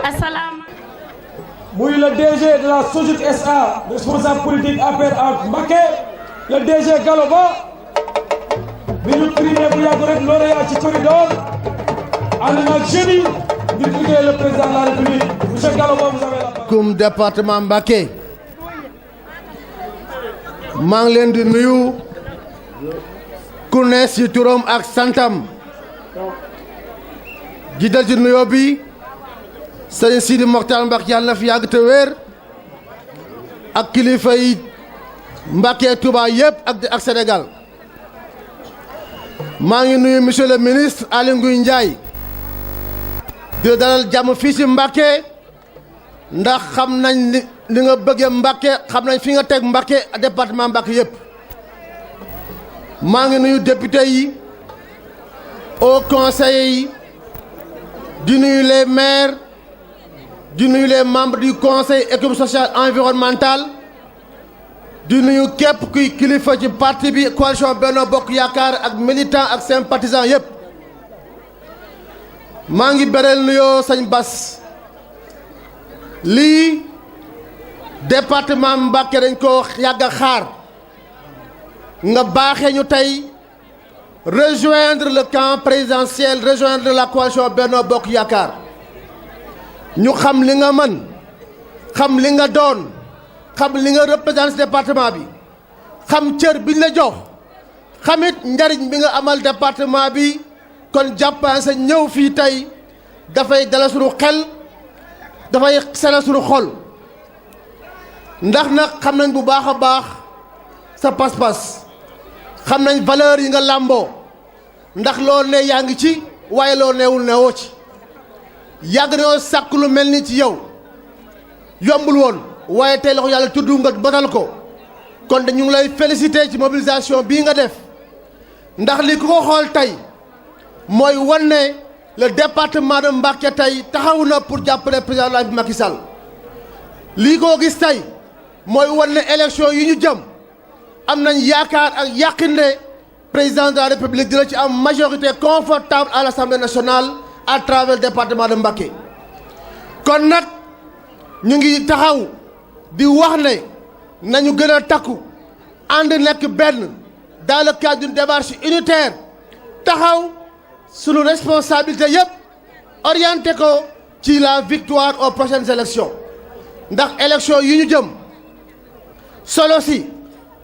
Assalamu. Muy le DG de la SOGIC SA, responsable politique APR à Mbacké, le DG Galoba, bi ñu primé bu yàgg rek lauréat ci corridor, ànd na jeudi di liggéey le président de la République. Monsieur Galoba, vous avez la parole. Comme département Mbacké, maa ngi leen di nuyu ku ne ci turam ak santam. Jiital ci nuyoo bi Sëriñ Sidi Mokhtar Mbacké yàlla na fi yàgg te wér ak kilifa yi Mbacké Touba yëpp ak Sénégal. maa ngi nuyu monsieur le ministre Aly Ngouille Ndiaye di dalal jàmm fii ci Mbacké ndax xam nañ li nga bëggee Mbacké xam nañ fi nga teg Mbacké département Mbacké yëpp. maa ngi nuyu député yi au conseil yi di nuyu les maires di nuyu les membres du conseil économique social environnemental di nuyu képp kuy kilifa ci parti bi coalition Benno Bokk Yaakaar ak militant ak sympathisant yëpp. maa ngi bereel nuyoo sëñ Bass lii département Mbacké dañ ko yàgg a xaar nga baaxee ñu tey rejoindre le camp présidentiel rejoindre la coalition Benno Bokk Yaakaar ñu xam li nga mën xam li nga doon xam li nga représenté département bi xam cër biñ la jox xamit njariñ bi nga amal département bi kon jàppaan sa ñëw fii tey dafay dala suñu xel dafay sena suñu xol ndax nag xam nañ bu baax a baax sa pas-pas xam nañ valeur yi nga làmboo ndax loo ne yaa ngi ci waaye loo neewul newoo ci yàgg nañoo sàkk lu mel ni ci yow yombul woon waaye tey la ko yàlla tudd nga batal ko kon ñu ngi lay féliciter ci mobilisation bii nga def ndax li ku ko xool tey mooy wan ne le département de Mbacké tey taxaw na pour jàppale président de la République Macky Sall lii koo gis tey mooy wan ne élection yi ñu jëm am nañ yaakaar ak yàqin ne président de la République dina ci am majorité confortable à l'Assemblée nationale à travers le département de Mbacké kon nag ñu ngi taxaw di wax ne nañu gën a takku ànd nekk benn dans le cadre d'une démarche unitaire taxaw sunu responsabilité yëpp orienté ko ci la victoire aux prochaines élections ndax élection yi ñu jëm solo si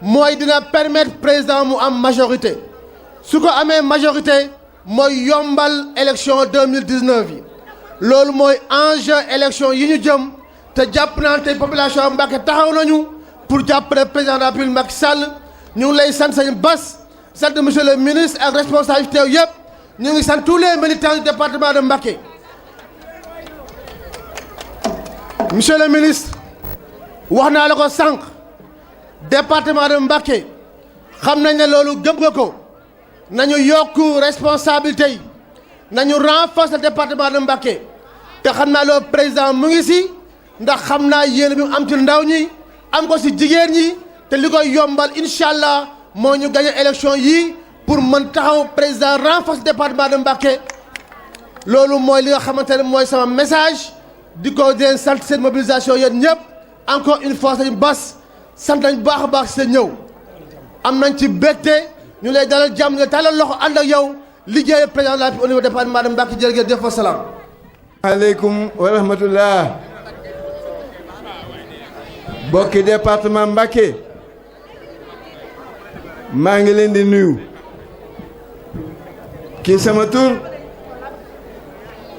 mooy dina permettre président mu am majorité su ko amee majorité mooy yombal élection 2019 yi loolu mooy enjeu élection yi ñu jëm te jàpp naa tey population Mbacké taxaw nañu pour jàppale président de la République Macky Sall ñu ngi lay sant sëñ Bass sant monsieur le ministre ak responsabilité yëpp ñu ngi sant tous les militants du département de Mbacké. monsieur le ministre wax naa la ko sànq département de Mbacké xam nañ ne loolu gëm nga ko nañu yokk responsabilité yi nañu renforcer le département de Mbacké te xam naa loolu président mu ngi si ndax xam naa yéen bi mu am ci ndaw ñi am ko si jigéen ñi te li koy yombal incha allah moo ñu gagné élection yii pour mën taxaw président renforcer département de Mbacké loolu mooy li nga xamante ne mooy sama message di ko den sant seen mobilisation yéen ñëpp encore une fois sañu Bass sant nañ baax a baax si seen ñëw am nañ ci bégte ñu lay dalal jàmm nga talal loxo ànd ak yow liggéey président de la République au niveau département de Mbacké jërëjëf wa salaam. aleykum wa rahmatullah. bokki département Mbacké maa ngi leen di nuyu kii sama tur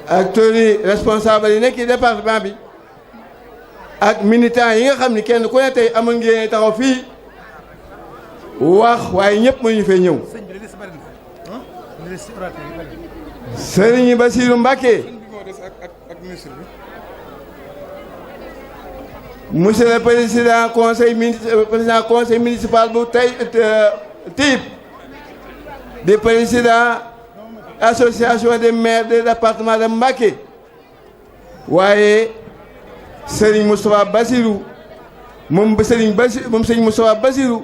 ak turi responsable yi nekk ci département bi ak militants yi nga xam ni kenn ku ne tey amoon ngeen taxaw fii wax waaye ñëpp mënuñu fee ñëw. Serigne Bassirou Mbacké monsieur le président conseil municipal bu tey TIP di président association des maires du département de Mbacké waaye Serigne Moustapha Bassirou moom Serigne Bassirou moom Serigne Moustapha Bassirou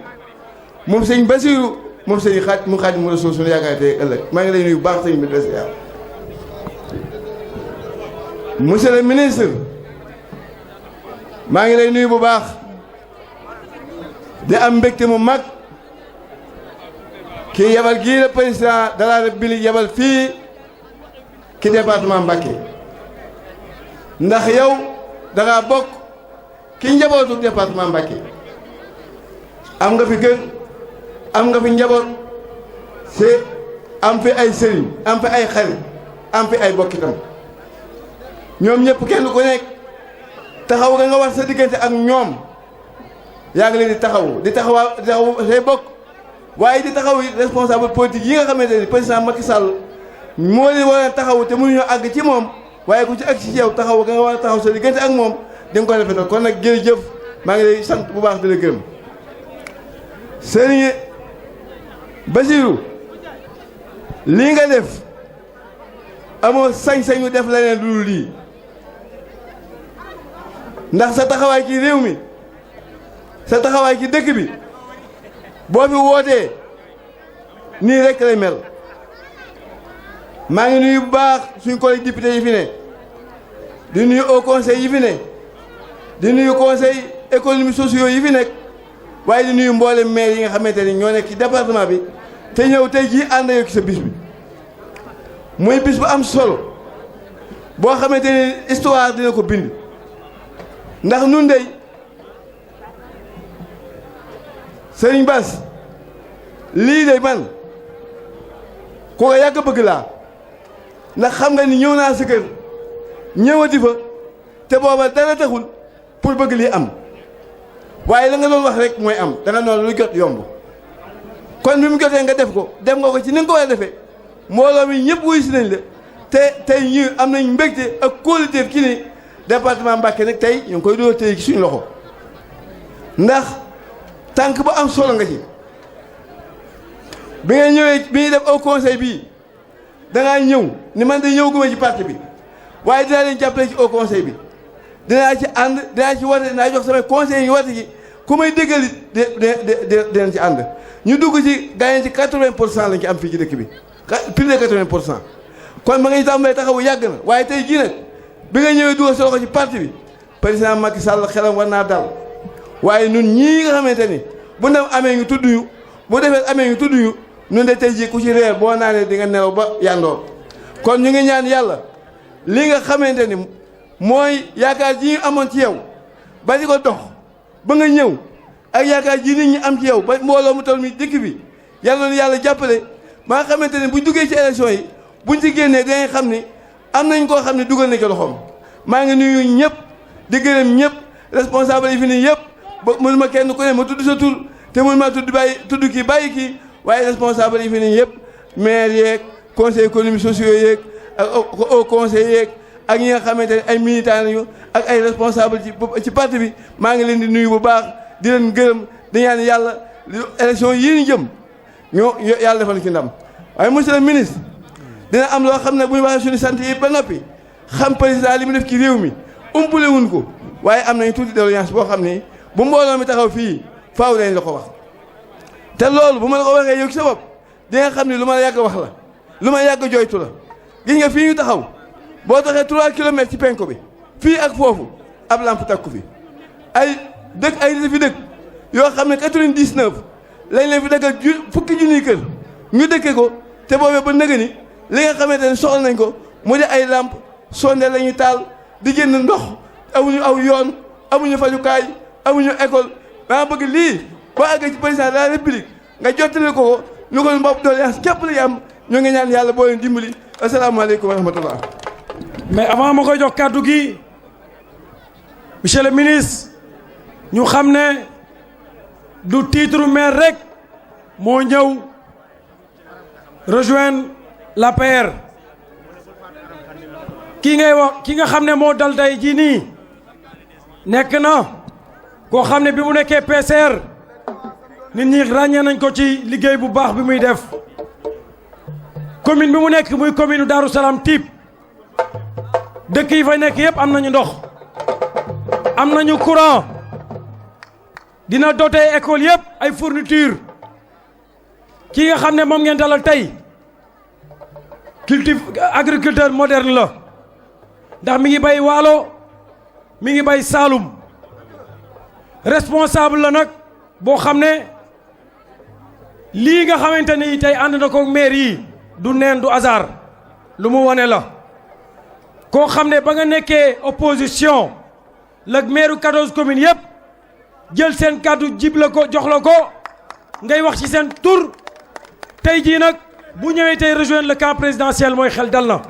moom Serigne Bassirou moom Serigne Xaadimu Rasuul sunu yaakaar tey ëllëg maa ngi lay nuyu bu baax Serigne bi des yaa monsieur le ministre maa ngi lay nuyu bu baax di am mbégte mu mag kii yebal gii la président de la République yebal fii ki département Mbacké ndax yow da ngaa bokk ki njabootu département Mbacké am nga fi kër am nga fi njaboot c'est am fi ay sëriñ am fi ay xarit am fi ay bokkitam ñoom ñëpp kenn ku nekk taxaw nga war sa diggante ak ñoom yaa ngi leen di taxaw say bokk waaye di taxaw yi responsable politique yi nga xamante ni président Macky Sall moo leen war a taxaw te mënuñoo àgg ci moom waaye ku ci àgg ci yow taxaw nga war a taxaw sa diggante ak moom di nga ko rafetal kon nag jërëjëf maa ngi lay sant bu baax di la gërëm Serigne Bassirou lii nga def amoo sañ-sañu def leneen lu dul lii ndax sa taxawaay ci réew mi sa taxawaay ci dëkk bi boo fi wootee nii rek lay mel maa ngi nuyu bu baax suñ collègue député yi fi ne di nuyu au conseil yi fi ne di nuyu conseil économique sociaux yi fi nekk waaye di nuyu mboolem maire yi nga xamante ni ñoo nekk ci département bi te ñëw tey jii ànd ak sa bis bi muy bis bu am solo boo xamante ni histoire dina ko bind ndax nun dey Serigne Bass lii de man ku ko yàgg bëgg laa ndax xam nga ni ñëw naa sa kër ñëwati fa te booba dara taxul pour bëgg lii am waaye la nga doon wax rek mooy am danga noonu lu jot yomb kon bi mu jotee nga def ko dem nga ko ci ni nga ko war a defee mbooloo mi ñëpp wuyu si nañ la te tey ñi am nañ mbégte ak kóoluteef ci ni département Mbacké nag tey ñu ngi koy doon tey ci suñu loxo ndax tànk bu am solo nga ci bi nga ñëwee bi ñuy def au conseil bii dangaa ñëw ni man de ñëw guma ci parti bi waaye dinaa leen jàppale ci au conseil bi dinaa ci ànd dinaa ci wate dinaa jox samay conseil yu wate ci ku may déggal dinañ ci ànd ñu dugg ci gagné ci 80% lañ ci am fii ci dëkk bi plus de 80% kon ma ngay tàmbalee taxawu yàgg na waaye tey jii nag bi nga ñëwee dugal sa loxo ci parti bi président Macky Sall xelam war naa dal waaye nun ñii nga xamante ni bu ndam amee ñu tudd ñu bu defee amee ñu tudd ñu nun de tey jii ku ci reer boo naanee di nga nelaw ba yandoor kon ñu ngi ñaan yàlla li nga xamante ni mooy yaakaar ji ñu amoon ci yow ba di ko dox ba nga ñëw ak yaakaar ji nit ñi am ci yow ba mbooloo mu toll mi dëkk bi yàlla na yàlla jàppale ba nga xamante ni buñ duggee ci élection yi buñ ci génnee dinañ xam ni am nañ koo xam ne dugal na ci loxoom maa ngi nuyu ñëpp di gërëm ñëpp responsable yi fi nii yëpp ba mënuma kenn ku ne ma tudd sa tur te mënuma tudd kii bàyyi kii waaye responsable yi fi nii yëpp maire yeeg conseil économique sociaux yeeg ak au conseil yeeg ak ñi nga xamante ne ay militants lañu ak ay responsable ci parti bi maa ngi leen di nuyu bu baax di leen gërëm di ñaan yàlla élection yii ñu jëm ñoo yàlla defal ci ndam waaye monsieur le ministre dina am loo xam ne bu ñu waxee suñu sant yi ba noppi xam président li mu def ci réew mi umpule wuñ ko waaye am nañu tuuti doléance boo xam ni bu mbooloo mi taxaw fii faaw lañ la ko wax te loolu bu ma la ko waxee yow ci sa bopp di nga xam ni lu ma la yàgg wax la lu ma yàgg joytu la gis nga fii ñu taxaw boo taxee 3 kilomètres ci penku bi fii ak foofu ab lamp takku fi ay fi dëkk yoo xam ne 99 lañ leen fi dëkkal fukki junniy kër ñu dëkkee ko te boobee ba nëga ni li nga xamante ne soxla nañ ko mu di ay lamp sonde la ñuy taal di génn ndox amuñu aw yoon amuñu fajukaay amuñu école maa bëgg lii boo àggee ci président de la république nga jottali ko ñu ko bopp doléance képp la am ñu ngi ñaan yàlla boo leen dimbali asalaamaaleykum wa rahmatullah. mais avant ma koy jox kàddu gi monsieur le ministre ñu xam ne du titre maire rek moo ñëw rejoindre l'APR kii ngay wax ki nga xam ne moo dal tey jii nii nekk na koo xam ne bi mu nekkee PCR nit ñi ràññee nañ ko ci liggéey bu baax bi muy def commune bi mu nekk muy commune Darou Salam Typ dëkk yi fa nekk yëpp am nañu ndox am nañu courant dina doté école yëpp ay fourniture ki nga xam ne moom ngeen dalal tey agriculteur moderne la ndax mi ngi bay Waalo mi ngi bay Saalum responsable la nag boo xam ne lii nga xamante ni tey ànd na ko maire yi du neen du hasard lu mu wane la koo xam ne ba nga nekkee opposition la maire 14 communes yëpp jël seen kàddu jib la ko jox la ko ngay wax ci seen tur tey jii nag bu ñëwee tey rejoindre le camp présidentiel mooy xel dal na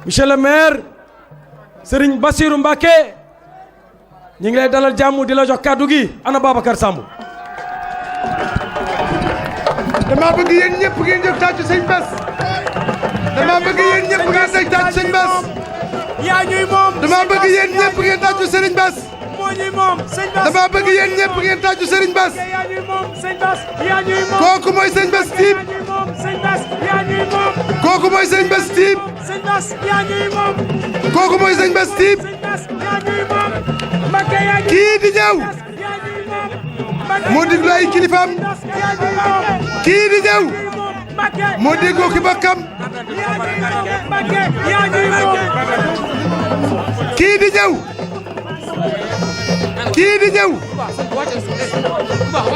monsieur le maire Serigne Bassirou Mbacké ñu ngi lay dalal jàmm di la jox kàddu gi ana Babacar Samb. dama bëgg yéen ñëpp ngeen jóg tàccu sëñ Bass. dama bëgg yéen ñëpp ngeen jóg tàccu sëñ Bass. yaa ñuy moom. dama bëgg yéen ñëpp ngeen tàccu Serigne Bass. moo ñuy moom sëñ Bass. dama bëgg yéen ñëpp ngeen tàccu Serigne Bass. yaa ñuy moom sëñ Bass. yaa ñuy moom. kooku mooy sëñ Bass Typ. yaa ñuy moom sëñ Bass. yaa ñuy moom. kooku mooy sëñ Bass Typ. sëñ Bass yaa ñuy moom. kooku mooy sëñ Bass Typ. sëñ Bass yaa ñuy moom. Mbacké yaa ñuy kii di ñëw yaa ñuy moom. Mbacké moo diglu ay kilifaam. yaa ñuy moom. kii di ñëw Mbacké moo déggoo ki bokkam. Mbacké yaa ñuy moom. kii di ñëw kii di ñëw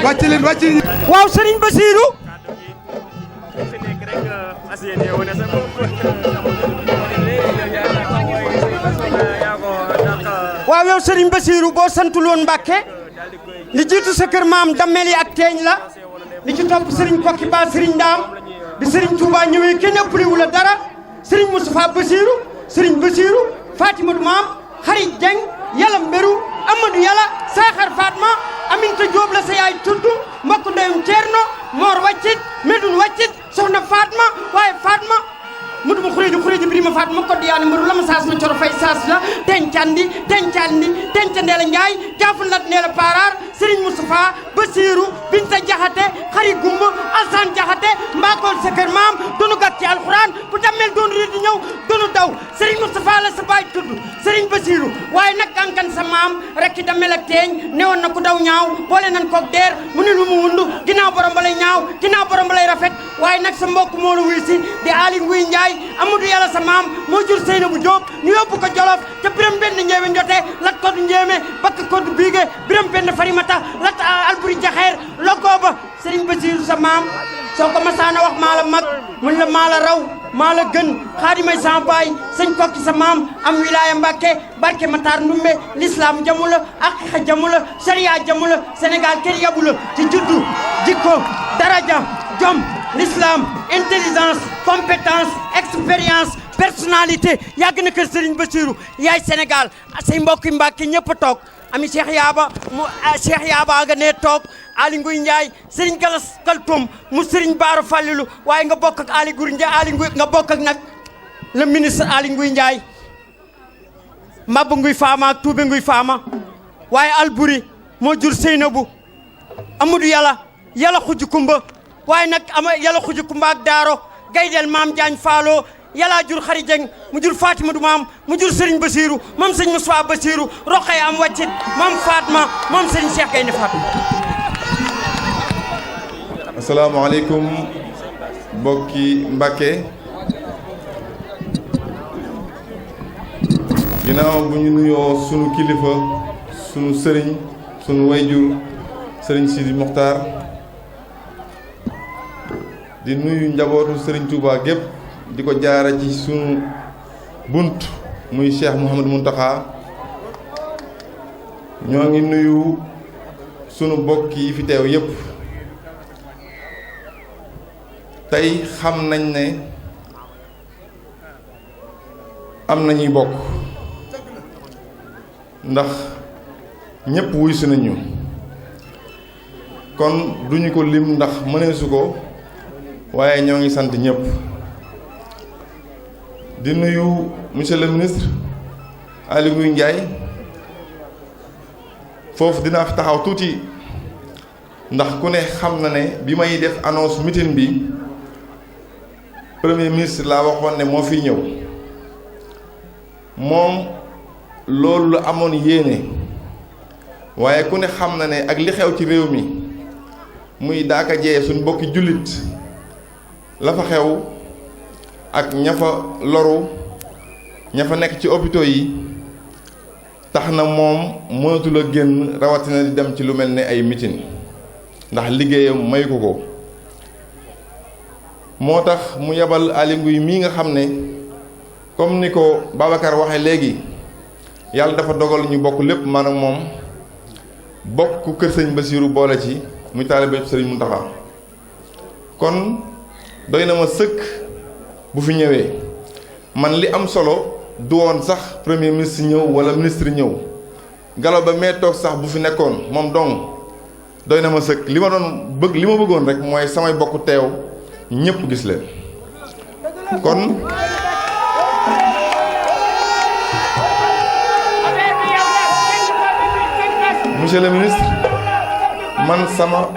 wàcc leen wàcc leen. waaw Serigne Bassirou. waaw yow Serigne Bassirou boo santul woon Mbacké li jiitu sa kër maam dammel yi ak teeñ la li ci topp Serigne Kokki Ba Serigne Ndaam bi Serigne Touba ñëwee kenn ëppale wu la dara Serigne Moustapha Bassirou Serigne Bassirou Fatimatu maam Xarit Dieng Yàlla Mberu Amadou Yàlla Saxar Fatma Aminta Diop la sa yaay tudd mbokk ndeyum Thierno Mor Waccit Medoune Waccit soxna Fatma waaye Fatma mudu ma xureeji birima Fatma ko diyaane mbaru lama saas ma coro fay saas la tencandi Ndeela Njaay jaafun lat Ndeela Parar Serigne Moustapha Bassirou Binta Jaxate Xari Gumba Alsan Jaxate mbaakool sa kër maam doonu gàtt ci alxuraan bu dammel doonu réer di ñëw doonu daw Serigne Moustapha la sa baay tudd Serigne Bassirou waaye nag kankan sa maam rekki dammel ak teeñ newoon na ku daw ñaaw boole nan koog deer mu ne lu mu wundu ginnaaw borom ba lay ñaaw ginnaaw borom ba lay rafet waaye nag sa mbokk moo la wuy si di Ali Nguy Njaay Amadou Yàlla sa maam moo jur Seynabou Diop ñu yóbbu ko Jolof ca biram benn njéeme njotee lat kodu njéeme bakk kodu biige biram benn farimata lat Alburi Jaxeer lokoo ba Serigne Bassirou sa maam soo ko masaana wax maa la mag mun la maa la raw maa la gën xaadimay sama baay sëñ Kokki sa maam am wilaya Mbacké barke Matar Ndumbe l'islam jamu la aqiqa jamu la sharia jamu la Sénégal kenn yabu la ci juddu jikko daraja jom l'islam intelligence compétence expérience personnalité yàgg na kër Serigne Bassirou yaay Sénégal say mbokki Mbacké ñëpp a toog ami Cheikh Yaaba nga ne toog Ali Nguy Ndiaye Serigne Galas Kaltoum mu Serigne Baara Fallilu waaye nga bokk ak Ali Nguy nga bokk ak nag le ministre Ali Nguy Ndiaye Maba Nguy Faama ak Toubé Nguy Faama waaye Alburi moo jur Seynabou Amadou Yàlla xuju kumba waaye nag Yàlla xuju kumba ak Daaro Gaydel Maam Jaañ Faalo Yàlla jur Xari Jeng mu jur Fatima du maam mu jur Serigne Bassirou moom Serigne Moustapha Bassirou Roqaya am Waccit moom Fatma moom Serigne Cheikh Gaynde Fatma. asalaamaaleykum mbokki Mbacké ginnaaw bu ñu nuyoo sunu kilifa sunu sëriñ sunu wayjur sëriñ Sidi Mokhtar di nuyu njabootu sëriñ Touba gépp di ko jaara ci sunu bunt muy Cheikh Mouhamadou Mountakha ñoo ngi nuyu sunu bokk yi fi teew yépp tey xam nañ ne am nañuy bokk ndax ñépp wuy si nañu kon duñu ko lim ndax mëneesu ko waaye ñoo ngi sant ñépp di nuyu monsieur le ministre Ali Nguy Ndiaye foofu dinaa fi taxaw tuuti ndax ku ne xam na ne bi may def annonce meeting bi premier ministre laa waxoon ne moo fiy ñëw moom loolu la amoon yéene waaye ku ne xam na ne ak li xew ci réew mi muy daaka jee suñ bokki jullit la fa xew ak ña fa loru ña fa nekk ci hôpitaux yi tax na moom mënatul a génn rawatina di dem ci lu mel ne ay meeting ndax liggéeyam may ko moo tax mu yebal Aly Ngouille mii nga xam ne comme ni ko Babacar waxee léegi yàlla dafa dogal ñu bokk lépp maanaam moom bokk kër sëñ Bassirou boole ci muy taalibe sëriñ Mountakha kon doy na ma sëkk bu fi ñëwee man li am solo du woon sax premier ministre ñëw wala ministre ñëw Gallo Ba mee toog sax bu fi nekkoon moom dong doy na ma sëkk li ma bëggoon rek mooy samay bokk teew ñëpp gis leen kon monsieur le ministre man sama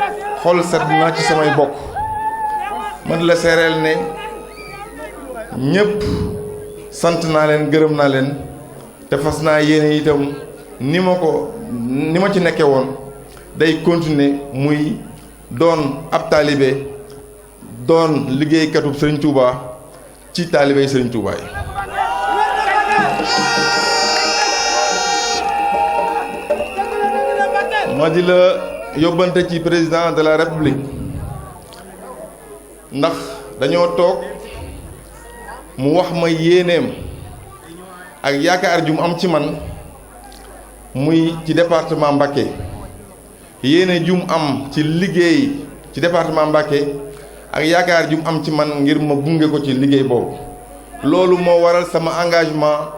xol set na ci samay bokk man la seereel ne ñëpp sant naa leen gërëm naa leen te fas naa yéene itam ni ma ci nekke woon day continuer muy doon ab taalibe doon liggéeykatub Serigne Touba ci taalibey Serigne Touba yi ma di la yóbbante ci président de la république ndax dañoo toog mu wax ma yéeneem ak yaakaar ju mu am ci man muy ci département Mbacké yéene ju mu am ci liggéey ci département Mbacké ak yaakaar ju mu am ci man ngir ma gunge ko ci liggéey boobu loolu moo waral sama engagement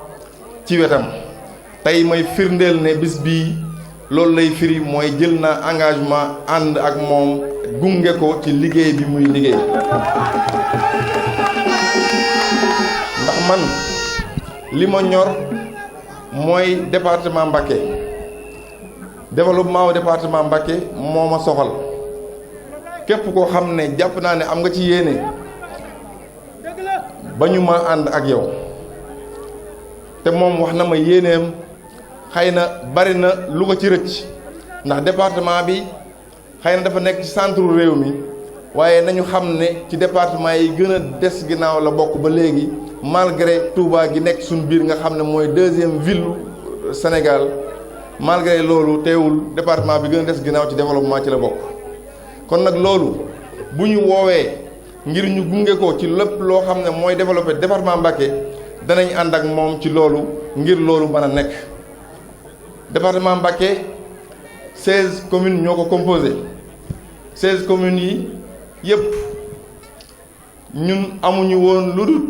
ci wetam tey may firndeel ne bis bii loolu lay firi mooy jël naa engagement ànd ak moom gunge ko ci liggéey bi muy liggéey ndax man li ma ñor mooy département Mbacké développement wu département Mbacké moo ma soxal képp koo xam ne jàpp naa ne am nga ci yéene ba ñu ma ànd ak yow te moom wax na ma yéeneem xëy na bari na lu ko ci rëcc ndax département bi xëy na dafa nekk ci centre réew mi waaye nañu xam ne ci département yi gën a des ginnaaw la bokk ba léegi malgré Touba gi nekk suñu biir nga xam ne mooy deuxième ville Sénégal malgré loolu teewul département bi gën a des ginnaaw ci développement ci la bokk kon nag loolu bu ñu woowee ngir ñu gunge ko ci lépp loo xam ne mooy développé département Mbacké danañ ànd ak moom ci loolu ngir loolu mën a nekk département Mbacké 16 communes ñoo ko composé 16 communes yi yëpp ñun amuñu woon lu dul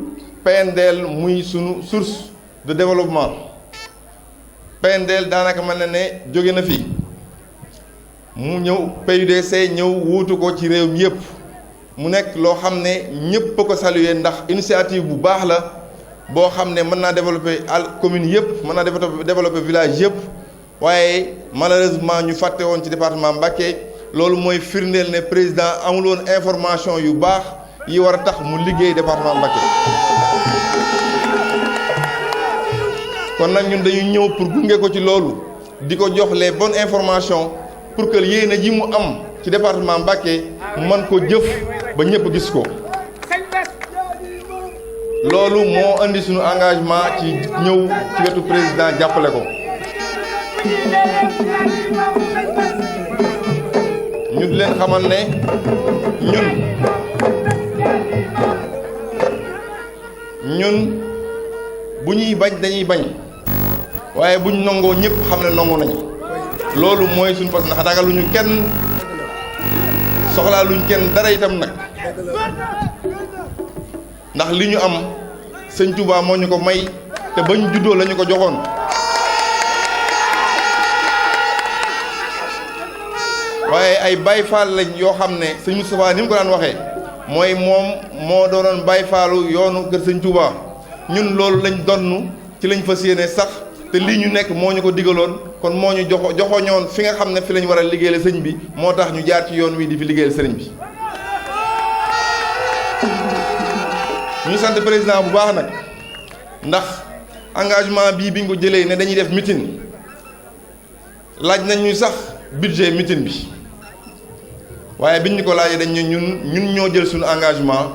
PNDL muy sunu source de développement PNDL daanaka mën na ne jóge na fi mu ñëw PUDC ñëw wuutu ko ci réew mi yëpp mu nekk loo xam ne ñëpp a ko saluer ndax initiative bu baax la boo xam ne mën naa développer commune yëpp mën naa développer village yëpp waaye malheureusement ñu fàtte woon ci département Mbacké loolu mooy firndeel ne président amul woon information yu baax yi war a tax mu liggéey département Mbacké kon nag ñun dañuy ñëw pour gunge ko ci loolu di ko jox les bonnes informations pour que yéene ji mu am ci département Mbacké mën ko jëf ba ñëpp gis ko loolu moo indi suñu engagement ci ñëw ci wetu président jàppale ko ñu di leen xamal ne ñun bu ñuy bañ dañuy bañ waaye buñ nangoo ñëpp xam ne nangu nañu loolu mooy suñu fas ndax ragaluñu kenn soxlaa luñ kenn dara itam nag ndax li ñu am sëñ Touba moo ñu ko may te bañ juddoo lañu ko joxoon waaye ay Baay Faal lañ yoo xam ne sëñ Moustapha ni mu ko daan waxee mooy moom moo doonoon Baay Faalu yoonu kër sëñ Touba ñun loolu lañ donn ci lañ fas yéene sax te lii ñu nekk moo ñu ko digaloon kon moo ñu joxoñoon fi nga xam ne fi lañ war a liggéeyal sëñ bi moo tax ñu jaar ci yoon wi di fi liggéeyal sëriñ bi ñu sant président bu baax nag ndax engagement bii bi ñu ko jëlee ne dañuy def meeting laaj nañ ñu sax budget meeting bi waaye biñ ñu ko laajee dañ ñun ñoo jël suñu engagement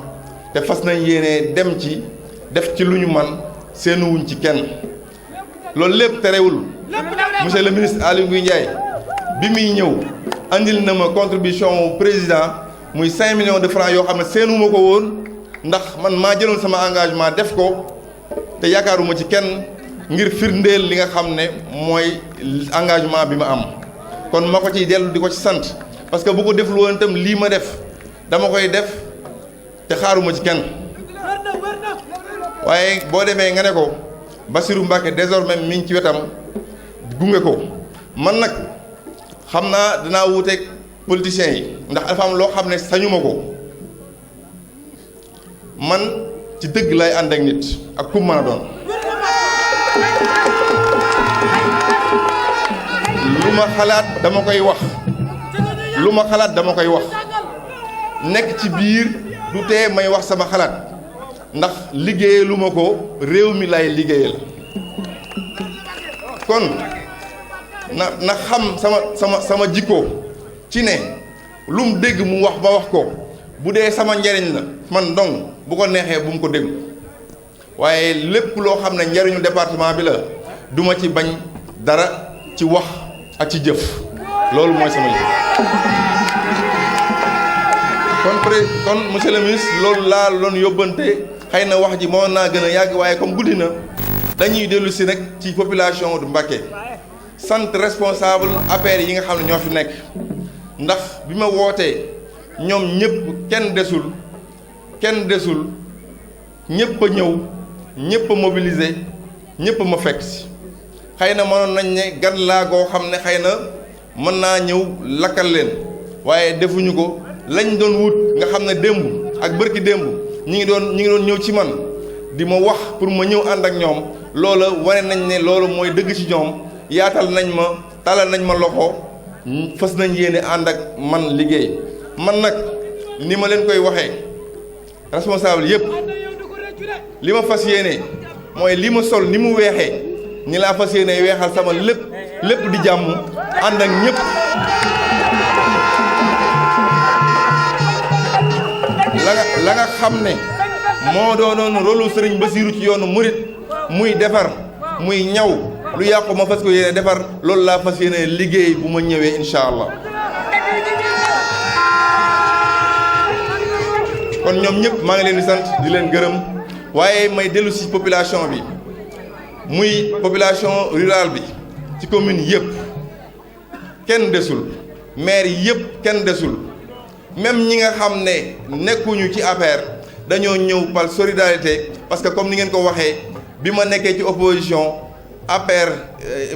te fas nañ yéene dem ci def ci lu ñu man seenuwuñ ci kenn loolu lépp terewul monsieur le ministre Aly Ngouille Ndiaye bi muy ñëw andil na ma contribution président muy 5 millions de francs yoo xam ne seenuma ko woon ndax man maa jëloon sama engagement def ko te yaakaaruma ci kenn ngir firndeel li nga xam ne mooy engagement bi ma am kon ma ko ciy dellu di ko ci sant parce que bu ko deful woon itam lii ma def dama koy def te xaaruma ci kenn waaye boo demee nga ne ko Bassirou Mbacké désormais mi ngi ci wetam gunge ko man nag xam naa danaa wuuteeg politiciens yi ndax dafa am loo xam ne sañuma ko man ci dëgg lay ànd ak nit ak ku mën a doon lu ma xalaat dama koy wax lu ma xalaat dama koy wax nekk ci biir du tee may wax sama xalaat ndax liggéeyalu ma ko réew mi lay liggéeyal kon na xam sama jikko ci ne lu mu dégg mu wax ba wax ko bu dee sama njariñ la man dong bu ko neexee bu mu ko déglu waaye lépp loo xam ne njariñu département bi la duma ci bañ dara ci wax ak ci jëf loolu mooy sama jëf kon monsieur le ministre loolu laa doon yóbbante xëy na wax ji moo naa gën a yàgg waaye comme guddi na dañuy dellu si nag ci population du Mbacké sant responsable APR yi nga xam ne ñoo fi nekk ndax bi ma wootee ñoom ñëpp kenn desul ñëpp a ñëw ñëpp a mobiliser ñëpp a ma fekk si xëy na mënoon nañ ne gan laa goo xam ne xëy na mën naa ñëw lakkal leen waaye defuñu ko lañ doon wut nga xam ne démb ak bërki démb ñi ngi doon ñëw ci man di ma wax pour ma ñëw ànd ak ñoom loola wane nañ ne loolu mooy dëgg ci ñoom yaatal nañ ma talal nañ ma loxo fas nañ yéene ànd ak man liggéey man nag ni ma leen koy waxee responsable yëpp li ma fas yéene mooy li ma sol ni mu weexee ni laa fas yéene weexal sama lépp di jàmm ànd ak ñëpp la nga xam ne moo doonoon rôlu Serigne Bassirou ci yoonu murit muy defar muy ñaw lu yàqu ma fas ko yéene defar loolu laa fas yéene liggéey bu ma ñëwee incha allah kon ñoom ñëpp maa ngi leen di sant di leen gërëm waaye may dellu si population bi muy population rurale bi ci commune yëpp kenn desul maire yëpp kenn desul même ñi nga xam ne nekkuñu ci APR dañoo ñëw par solidarité parce que comme ni ngeen ko waxee bi ma nekkee ci opposition APR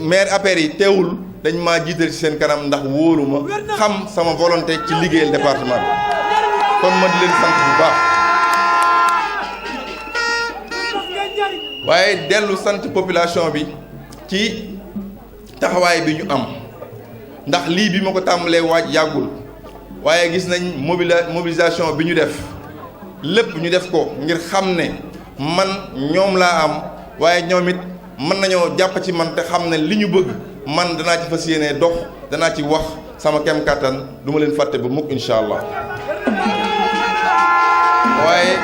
maire APR yi teewul dañ maa jiital ci seen kanam ndax wóolu ma xam sama volonté ci liggéeyal département bi kon ma di leen sant bu baax waaye dellu sant population bi ci taxawaay bi ñu am ndax lii bi ma ko tàmbalee waaj yàggul waaye gis nañ mobilisation bi ñu def lépp ñu def ko ngir xam ne man ñoom laa am waaye ñoom it mën nañoo jàpp ci man te xam ne li ñu bëgg man danaa ci fas yéene dox danaa ci wax sama kem kàttan du ma leen fàtte ba mukk incha allah waaye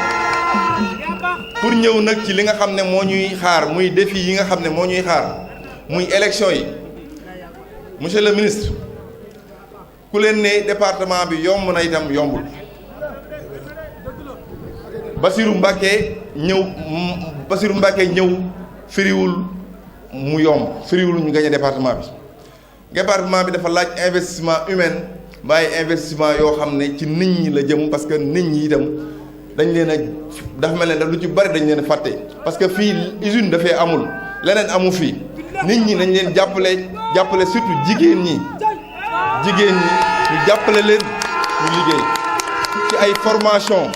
pour ñëw nag ci li nga xam ne moo ñuy xaar muy défi yi nga xam ne moo ñuy xaar muy élection yi monsieur le ministre ku leen ne département bi yomb na itam yombul Bassirou Mbacké ñëw firiwul mu yomb firiwul ñu gagné département bi dafa laaj investissement humain bàyyi investissement yoo xam ne ci nit ñi la jëm parce que nit ñi itam dañ leen a dafa mel ne daf lu ci bari dañ leen a fàtte parce que fii usine dafay amul leneen amu fii nit ñi dañ leen jàppale surtout jigéen ñi ñu jàppale leen ñu liggéey ci ay formation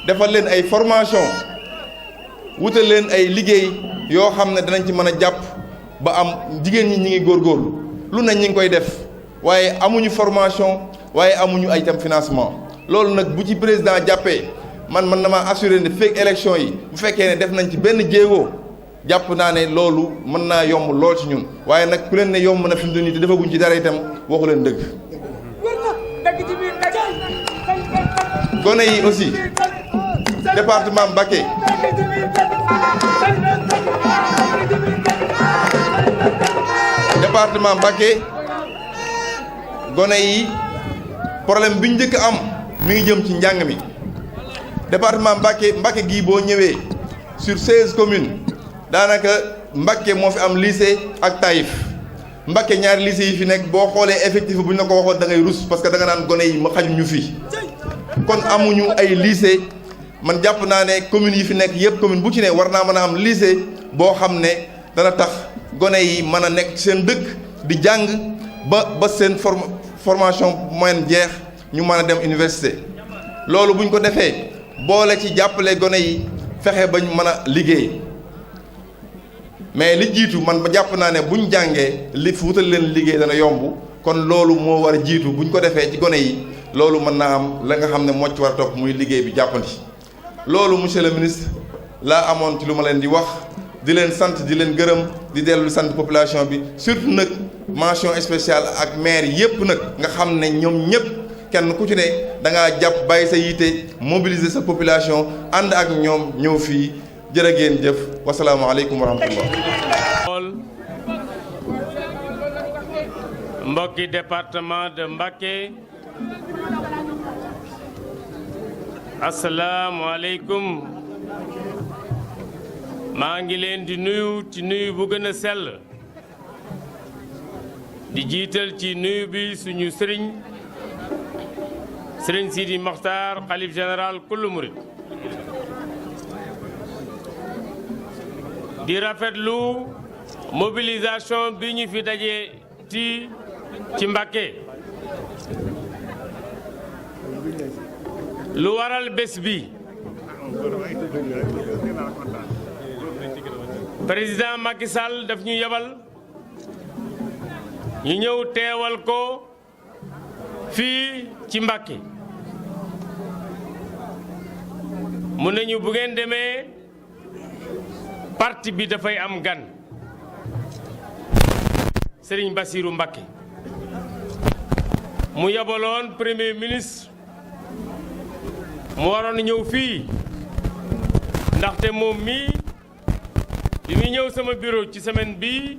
defal leen ay formation wutal leen ay liggéey yoo xam ne danañ ci mën a jàpp ba am jigéen ñi ngi góorgóorlu lu ne ñi ngi koy def waaye amuñu formation waaye amuñu ay tam financement loolu nag bu ci président jàppee man na maa assuré ne fekk élection yi bu fekkee ne def nañ ci benn jéego jàpp naa ne loolu mën naa yomb lool ci ñun waaye nag ku leen ne yomb na fi mu ne nii te defaguñ ci dara itam waxu leen dëgg. gone yi aussi département Mbacké département Mbacké gone yi problème bi ñu njëkk am mi ngi jëm ci njàng mi département Mbacké gii boo ñëwee sur 16 communes daanaka Mbacké moo fi am lycée ak Taïf Mbacké ñaari lycée yi fi nekk boo xoolee effectif bu ñu la ko waxoon da ngay rus parce que da nga naan gone yi ma xajum ñu fi kon amuñu ay lycée man jàpp naa ne communes yi fi nekk yëpp commune bu ci ne war naa mën a am lycée boo xam ne dana tax gone yi mën a nekk seen dëkk di jàng ba seen formation moyenne jeex ñu mën a dem université loolu buñ ko defee boole ci jàppale gone yi fexe bañ mën a liggéey mais li jiitu man ba jàpp naa ne buñ jàngee li wutal leen liggéey dana yomb kon loolu moo war a jiitu buñ ko defee ci gone yi loolu mën naa am la nga xam ne moo ci war a topp muy liggéey bi jàppandi loolu monsieur le ministre laa amoon ci lu ma leen di wax di leen sant di leen gërëm di dellu sant population bi surtout nag mention spéciale ak maire yépp nag nga xam ne ñoom ñëpp kenn ku ci ne da ngaa jàpp bàyyi sa yiite mobiliser sa population ànd ak ñoom ñëw fii jërë ngeen jëf wasalaamaaleykum wa rahmatullah. mbokki département de Mbacké asalaamualeykum maa ngi leen di nuyu ci nuyu bu gën a sell di jiital ci nuyu bi suñu sëriñ Sidi Mokhtar xalif général kullu murid di rafetlu mobilisation bi ñu fi daje ci Mbacké lu waral bés bi président Macky Sall daf ñu yebal ñu ñëw teewal ko fii ci Mbacké mu ne ñu bu ngeen demee parti bi dafay am gan Serigne Bassirou Mbacké mu yebaloon premier ministre mu waroon ñëw fii ndaxte moom mii bi muy ñëw sama bureau ci semaine bii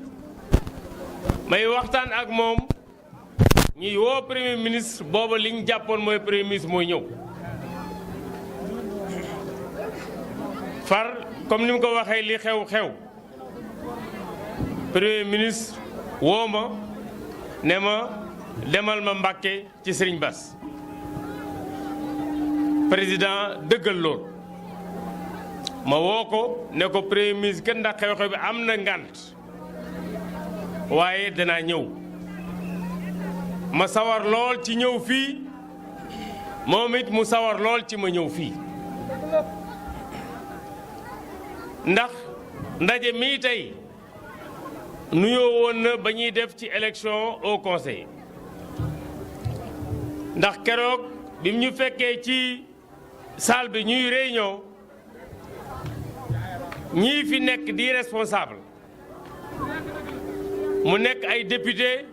may waxtaan ak moom ñuy woo premier ministre booba li ñu jàppoon mooy premier ministre mooy ñëw far comme ni mu ko waxee li xew premier ministre woo ma ne ma demal ma Mbacké ci Serigne Bass président dëggal lool ma woo ko ne ko premier ministre kenn ndax xew-xew bi am na ngànt waaye danaa ñëw ma sawar lool ci ñëw fii moom it mu sawar lool ci ma ñëw fii ndax ndaje mii tey nuyoo woon na ba ñuy def ci élection au conseil ndax keroog bi ñu fekkee ci salle bi ñuy réunion ñii fi nekk di responsable mu nekk ay député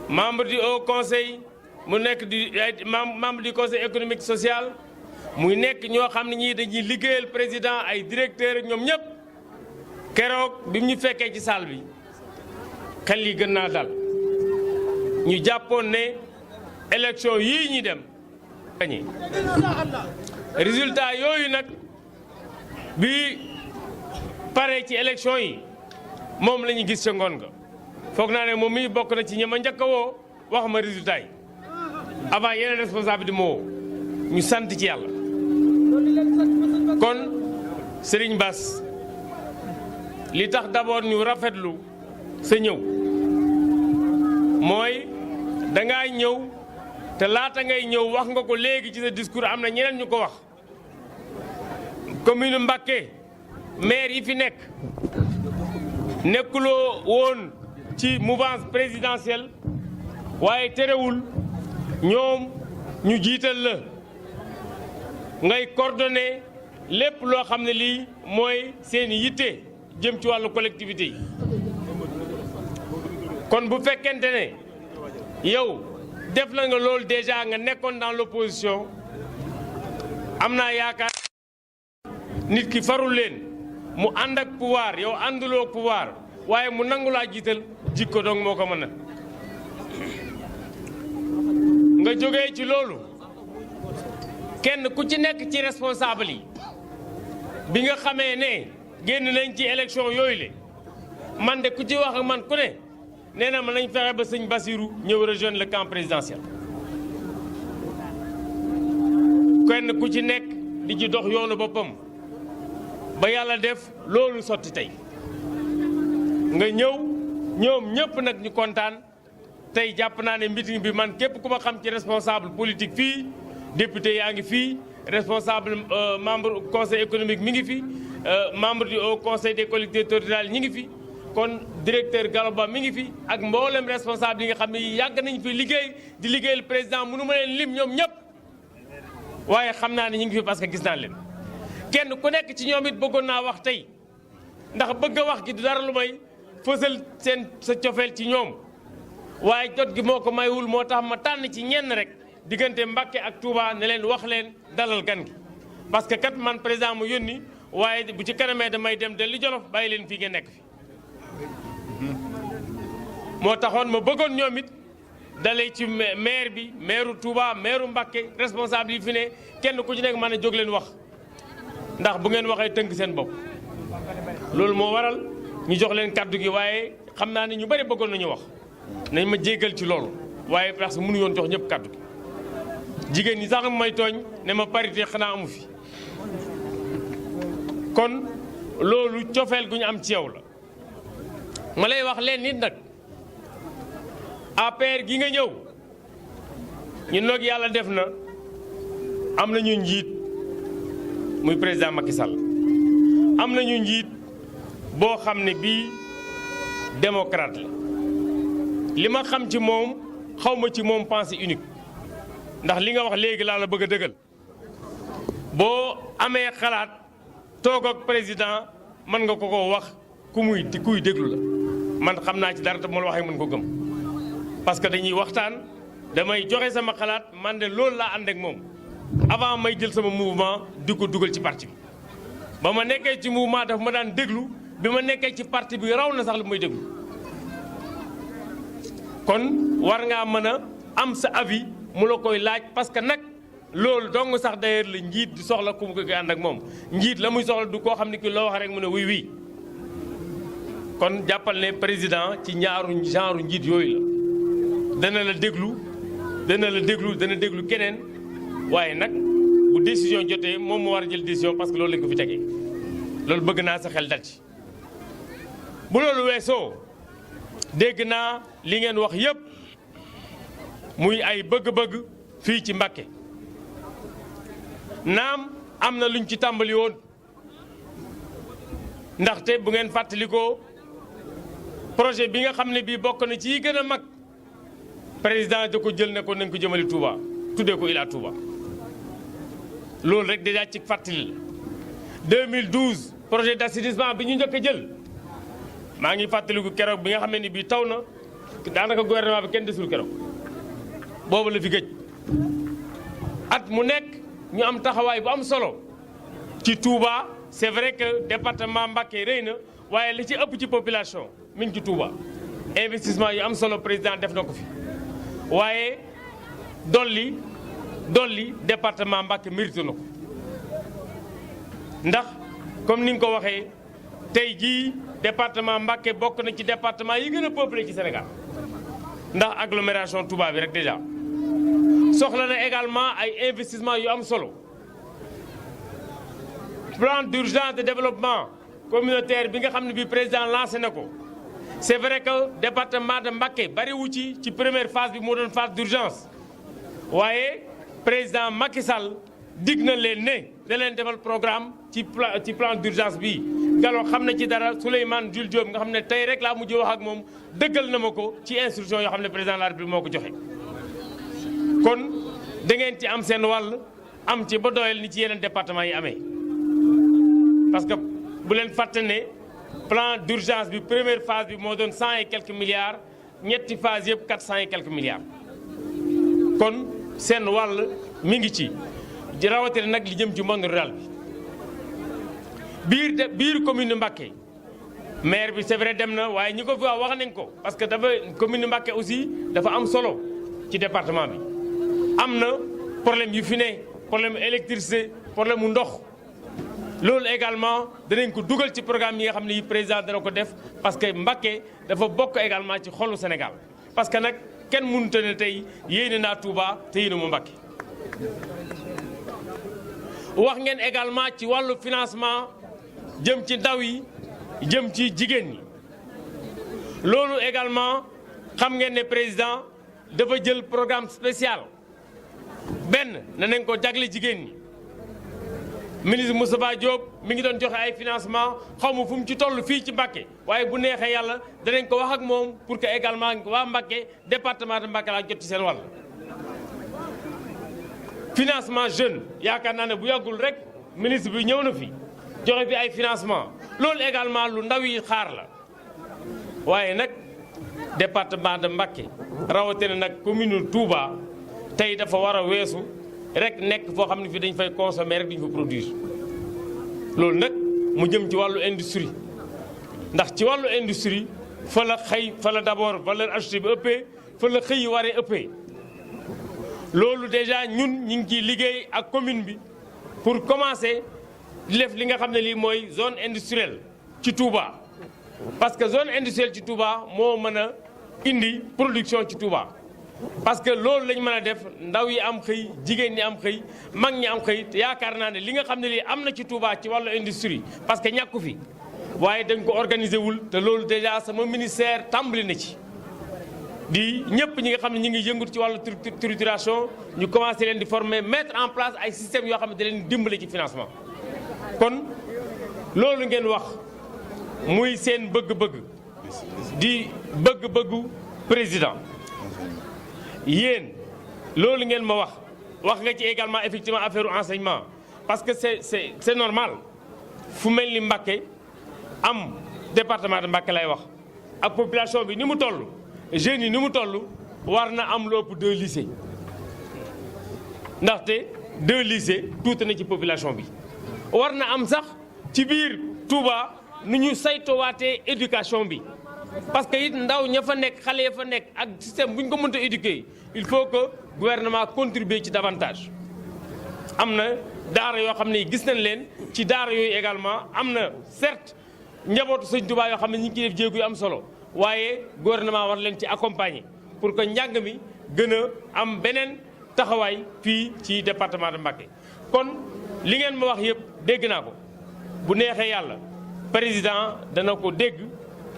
membre du haut conseil mu nekk membre du conseil économique social muy nekk ñoo xam ne ñii dañuy liggéeyal président ay directeur ñoom ñëpp keroog bi ñu fekkee ci salle bi xel yi gën naa dal ñu jàppoon ne élection yii ñi dem gañe résultat yooyu nag bi pare ci élection yi moom la ñu gis ca ngoon nga foog naa ne moom mi bokk na ci ñi ma njëkk a woo wax ma résultat yi avant yeneen responsable di ma woo ñu sant ci yàlla kon Serigne Bass li tax d'abord ñu rafetlu sa ñëw mooy dangaa ñëw te laata ngay ñëw wax nga ko léegi ci sa discours am na ñeneen ñu ko wax commune Mbacké maire yi fi nekk nekkuloo woon ci mouvance présidentielle waaye terewul ñoom ñu jiital la ngay coordonner lépp loo xam ne lii mooy seeni yitte jëm ci wàllu collectivité yi kon bu fekkente ne yow def na nga loolu déjà nga nekkoon dans l'opposition am naa yaakaar nit ki farul leen mu ànd ak pouvoir yow ànduloo pouvoir waaye mu nangu laa jiital jikko dong moo ko mën a nga jógee ci loolu kenn ku ci nekk ci responsable yi bi nga xamee ne génn nañ ci élection yooyu le man de ku ci wax ak man ku ne nee na ma nañ fexe ba sëñ Bassirou ñëw rejoindre le camp présidentiel kenn ku ci nekk di ci dox yoonu boppam ba yàlla def loolu sotti tey nga ñëw ñoom ñëpp nag ñu kontaan tey jàpp naa ne meeting bi man képp ku ma xam ci responsable politique fii député yaa ngi fii responsable membre conseil économique mi ngi fi membre du haut conseil des collectivités territoriales ñi ngi fi kon directeur Gallo Ba mi ngi fi ak mboolem responsable yi nga xam ne yàgg nañ fi liggéey di liggéeyal président mënu ma leen lim ñoom ñëpp waaye xam naa ne ñu ngi fi parce que gis naa leen kenn ku nekk ci ñoom it bëggoon naa wax tey ndax bëgg a wax gi du dara lu may fësal sa cofeel ci ñoom waaye jot gi moo ko maywul moo tax ma tànn ci ñenn rek diggante Mbacké ak Touba ne leen wax leen dalal gan gi parce que kat man président mu yónni waaye bu ci kanamee damay dem de li Jolof bàyyi leen fii ngeen nekk fi moo taxoon ma bëggoon ñoom it dalee ci maire bi maire Touba maire Mbacké responsable yi fi ne kenn ku ci nekk mën a jóg leen wax ndax bu ngeen waxee tënk seen bopp loolu moo waral ñu jox leen kaddu gi waaye xam naa ne ñu bari bëggoon nañu wax nañ ma jéggal ci loolu waaye parce que mënu woon jox ñëpp kaddu gi jigéen ñi sax may tooñ ne ma parité xanaa amu fi kon loolu cofeel gu ñu am ci yow la ma lay wax leen nit nag APR gi nga ñëw ñun nag yàlla def na am nañu njiit muy président Macky Sall am nañu njiit boo xam ne bii démocrate la li ma xam ci moom xaw ma ci moom pensée unique ndax li nga wax léegi laa la bëgg a dëggal boo amee xalaat toog ak président mën nga ko ko wax kuy déglu la man xam naa ci dara te moo la waxee mën ko gëm parce que dañuy waxtaan damay joxe sama xalaat man de loolu laa ànd ak moom avant may jël sama mouvement di ko dugal ci parti bi ba ma nekkee ci mouvement dafa ma daan déglu bi ma nekkee ci parti bi raw na sax lu may déglu kon war ngaa mën a am sa avis mu la koy laaj parce que nag loolu dong sax d'ailleurs la njiit di soxla ku mu ko ànd ak moom njiit la muy soxla du koo xam ne ki loo wax rek mu ne oui oui kon jàppal ne président ci ñaaru genre njiit yooyu la dana la déglu dana déglu keneen waaye nag bu décision jotee moom moo war a jël décision parce que loolu lañ ko fi tegee loolu bëgg naa sa xel dal ci bu loolu weesoo dégg naa li ngeen wax yépp muy ay bëgg-bëgg fii ci Mbacké naam am na luñ ci tàmbali woon ndaxte bu ngeen fàttalikoo projet bi nga xam ne bii bokk na ci yi gën a mag président da ko jël ne ko nañ ko jëmale Touba tuddee ko Ila Touba loolu rek déjà ci fàttali la 2012 projet d'assainissement bi ñu njëkk a jël maa ngi fàttaliku keroog bi nga xam ne ni bii taw na daanaka gouvernement bi kenn desul keroog boobu la fi gëj at mu nekk ñu am taxawaay bu am solo ci Touba c'est vrai que département Mbacké rëy na waaye li ci ëpp ci population mi ngi ci Touba investissement yu am solo président def na ko fi waaye dolli département Mbacké mérite na ko ndax comme ni nga ko waxee tey jii département Mbacké bokk na ci département yi gën a peuplé ci Sénégal ndax agglomération Touba bi rek déjà soxla na également ay investissement yu am solo plan d'urgence de développement communautaire bi nga xam ne bi président lancé na ko c'est vrai que département de Mbacké bariwu ci première phase bi moo doon phase d'urgence waaye président Macky Sall dig na leen ne da leen defal programme ci plan d'urgence bi Gallo xam na ci dara Souleymane Jules Diop nga xam ne tey rek laa mujj wax ak moom dëggal na ma ko ci instruction yoo xam ne président de la République moo ko joxe kon da ngeen ci am seen wàll am ci ba doyal ni ci yeneen département yi amee parce que bu leen fàtte ne plan d'urgence bi première phase bi moo doon 100 et quelques milliards ñetti phase yëpp 400 et quelques milliards kon seen wàll mi ngi ci rawatina nag li jëm ci monde rural bi biir commune Mbacké maire bi c'est vrai dem na waaye ñi ko fi wax nañ ko parce que dafa commune Mbacké aussi dafa am solo ci département bi am na problème yu fi ne problème électricité problème mu ndox loolu également danañ ko dugal ci programme yi nga xam ne yi président dana ko def parce que Mbacké dafa bokk également ci xolu Sénégal parce que nag kenn mënut a ne tey yéene naa Touba te yéene mu Mbacké wax ngeen également ci wàllu financement jëm ci ndaw yi jëm ci jigéen ñi loolu également xam ngeen ne président dafa jël programme spécial benn na nañ ko jagle jigéen ñi ministre Moustapha Diop mi ngi doon joxe ay financement xaw ma fu mu ci toll fii ci Mbacké waaye bu neexee yàlla danañ ko wax ak moom pour que également waa Mbacké département de Mbacké laa jot ci seen wàll. financement jeune yaakaar naa ne bu yàggul rek ministre bi ñëw na fi joxe fi ay financement loolu également lu ndaw yi xaar la waaye nag département de Mbacké rawatina nag commune Touba tey dafa war a weesu rek nekk foo xam ne fii dañ fay consommer rek duñ fa produire loolu nag mu jëm ci wàllu industrie ndax ci wàllu industrie fa la xëy fa la d'abord valeur ajoutée bi ëppee fa la xëy yi waree ëppee loolu déjà ñun ñu ngi ciy liggéey ak commune bi pour commencer di def li nga xam ne lii mooy zone industrielle ci Touba parce que zone industrielle ci Touba moo mën a indi production ci Touba parce que loolu lañ mën a def ndaw yi am xëy jigéen ñi am xëy mag ñi am xëy te yaakaar naa ne li nga xam ne lii am na ci Touba ci wàllu industrie parce que ñàkku fi waaye dañ ko organiser wul te loolu déjà sama ministère tàmbali na ci di ñëpp ñi nga xam ne ñi ngi yëngut ci wàllu structuration ñu commencé leen di former mettre en place ay systèmes yoo xam ne da leen dimbale ci financement kon loolu ngeen wax muy seen bëgg-bëgg di bëgg-bëggu président yéen loolu ngeen ma wax nga ci également effectivement affaire enseignement parce que c'est normal fu mel ni Mbacké am département de Mbacké lay wax ak population bi ni mu toll jeunes yi ni mu toll war na am lu ëpp 2 lycées ndaxte 2 lycées tuuti na ci population bi war na am sax ci biir Touba nu ñu saytowaatee éducation bi parce que it ndaw ña fa nekk xale ya fa nekk ak système bu ñu ko mënta éduquer il faut que gouvernement contribuer ci davantage am na daara yoo xam ne gis nañ leen ci daara yooyu également am na certes njabootu Sëñ Touba yoo xam ne ñu ngi ciy def jéego yu am solo waaye gouvernement war leen ci accompagner pour que njàng mi gën a am beneen taxawaay fii ci département de Mbacké kon li ngeen ma wax yëpp dégg naa ko bu neexee yàlla président dana ko dégg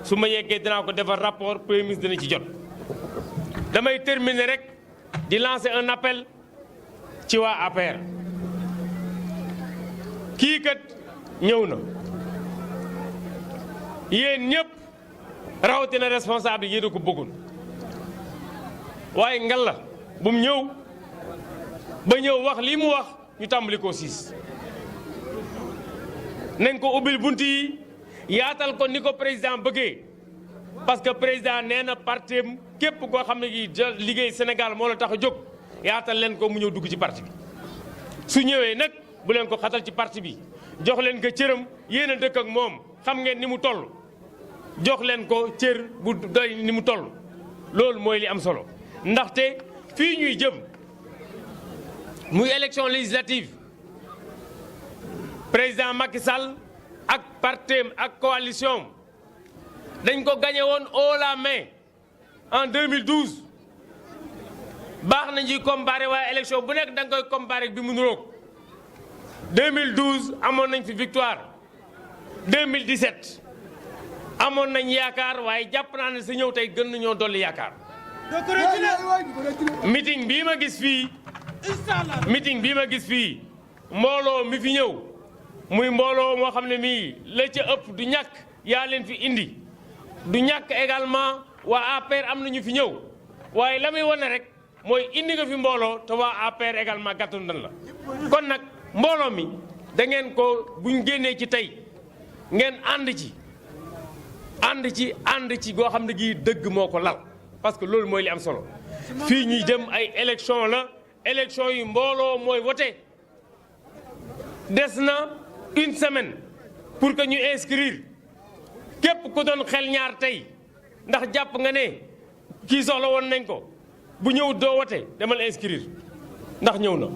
su ma yeggee danaa ko defar rapport premier ministre dana ci jot. damay terminer rek di lancer un appel ci waa APR kii kat ñëw na yéen ñëpp rawatina responsable yi yéen a ko bëggoon waaye ngal la bu mu ñëw ba ñëw wax lii mu wax ñu tàmbali ko siis nañ ko ubbil bunt yi yaatal ko ni ko président bëggee parce que président nee na parti képp koo xam ne gi liggéey Sénégal moo la tax a jóg yaatal leen ko mu ñëw dugg ci parti bi su ñëwee nag bu leen ko xatal ci parti bi jox leen ko cëram yéen a dëkk ak moom xam ngeen ni mu toll jox leen ko cër bu doy ni mu toll loolu mooy li am solo ndaxte fii ñuy jëm muy élection législative président Macky Sall ak partem ak coalition dañ ko gagné woon haut la main en 2012 baax nañ ci comparé waaye élection bu nekk da nga koy comparé bi mu nuroog 2012 amoon nañ fi victoire 2017 amoon nañ yaakaar waaye jàpp naa ne sa ñëw tey gën nañoo dolli yaakaar. meeting bii ma gis fii mbooloo mi fi ñëw muy mbooloo moo xam ne mii la ca ëpp du ñàkk yaa leen fi indi du ñàkk également waa APR am nañu fi ñëw waaye la muy wane rek mooy indi nga fi mbooloo te waa APR également gàttandu nañ la kon nag mbooloo mi da ngeen ko buñ génnee ci tey ngeen ànd ci goo xam ne gii dëgg moo ko lal parce que loolu mooy li am solo fii ñuy jëm ay élection la élection yi mbooloo mooy wote des na une semaine pour que ñu inscrire képp ku doon xel ñaar tey ndax jàpp nga ne kii soxla woon nañ ko bu ñëw doo wote demal inscrire ndax ñëw na.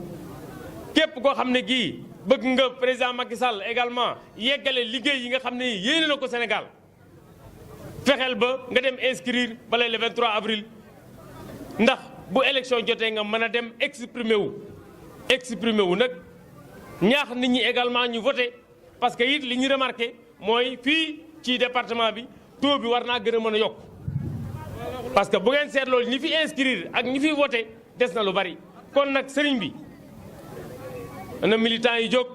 képp koo xam ne gii bëgg nga président Macky Sall également yeggale liggéey yi nga xam ne yéene na ko Sénégal fexeel ba nga dem inscrire balay le 23 avril ndax bu élection jotee nga mën a dem exprimer wu nag ñaax nit ñi également ñu voté parce que it li ñu remarqué mooy fii ci département bi taux bi war naa gën a mën a yokk parce que bu ngeen seet loolu ñi fi inscrire ak ñi fi voté des na lu bari kon nag sëriñ bi na militant yi jóg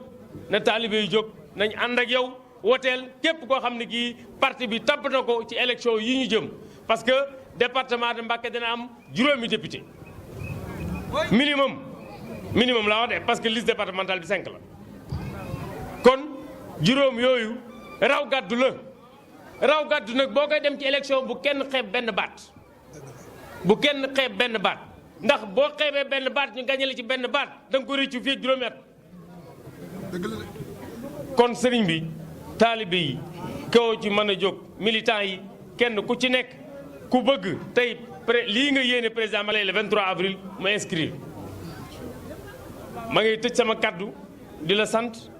na taalibe yi jóg nañ ànd ak yow woteel képp koo xam ne kii parti bi tabb na ko ci élection yi ñu jëm parce que département de Mbacké dina am juróomi député minimum laa wax de parce que liste départementale bi 5 la kon juróom yooyu raw gàddu nag boo koy dem ci élection bu kenn xeeb benn baat ndax boo xeebee benn baat ñu gañale ci benn baat da nga ko réccu fii juróomi at kon sëriñ bi taalibe yi kaw ci mën a jóg militant yi kenn ku ci nekk ku bëgg tey lii nga yéene président ma lay le 23 avril mu inscrire ma ngay tëj sama kaddu di la sant